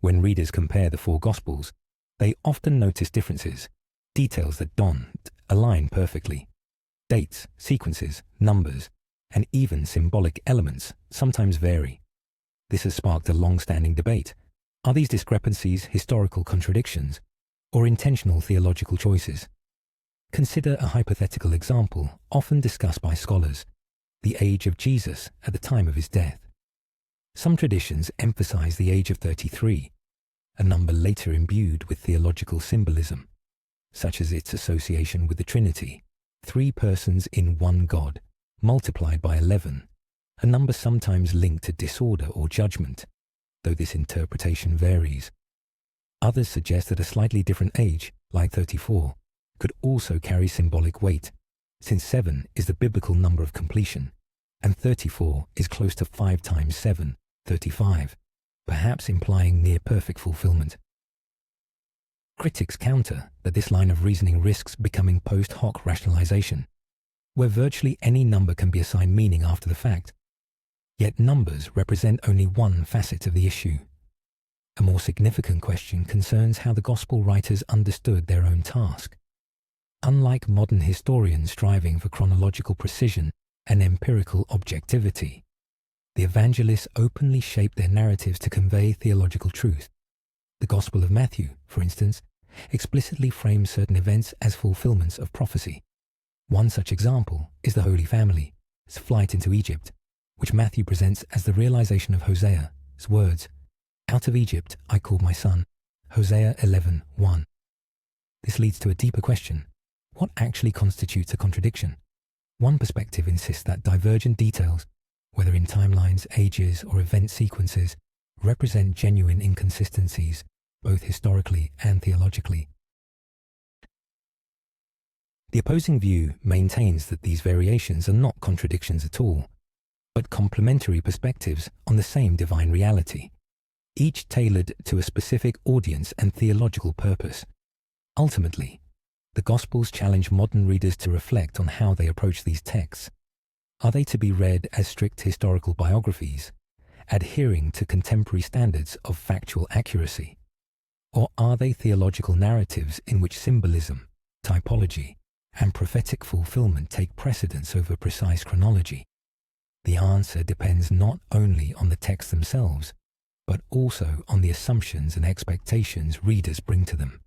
When readers compare the four Gospels, they often notice differences, details that don't align perfectly. Dates, sequences, numbers, and even symbolic elements sometimes vary. This has sparked a long-standing debate. Are these discrepancies historical contradictions or intentional theological choices? Consider a hypothetical example often discussed by scholars: the age of Jesus at the time of his death. Some traditions emphasize the age of 33, a number later imbued with theological symbolism, such as its association with the Trinity, three persons in one God, multiplied by 11, a number sometimes linked to disorder or judgment, though this interpretation varies. Others suggest that a slightly different age, like 34, could also carry symbolic weight, since 7 is the biblical number of completion, and 34 is close to 5 times 7, 35, perhaps implying near-perfect fulfillment. Critics counter that this line of reasoning risks becoming post hoc rationalization, where virtually any number can be assigned meaning after the fact. Yet numbers represent only one facet of the issue. A more significant question concerns how the Gospel writers understood their own task. Unlike modern historians striving for chronological precision and empirical objectivity, the evangelists openly shaped their narratives to convey theological truth. The Gospel of Matthew, for instance, explicitly frames certain events as fulfillments of prophecy. One such example is the Holy Family's flight into Egypt, which Matthew presents as the realization of Hosea's words, "Out of Egypt I called my son," Hosea 11:1. This leads to a deeper question: what actually constitutes a contradiction? One perspective insists that divergent details, whether in timelines, ages, or event sequences, represent genuine inconsistencies, both historically and theologically. The opposing view maintains that these variations are not contradictions at all, but complementary perspectives on the same divine reality, each tailored to a specific audience and theological purpose. Ultimately, the Gospels challenge modern readers to reflect on how they approach these texts. Are they to be read as strict historical biographies, adhering to contemporary standards of factual accuracy? Or are they theological narratives in which symbolism, typology, and prophetic fulfillment take precedence over precise chronology? The answer depends not only on the texts themselves, but also on the assumptions and expectations readers bring to them.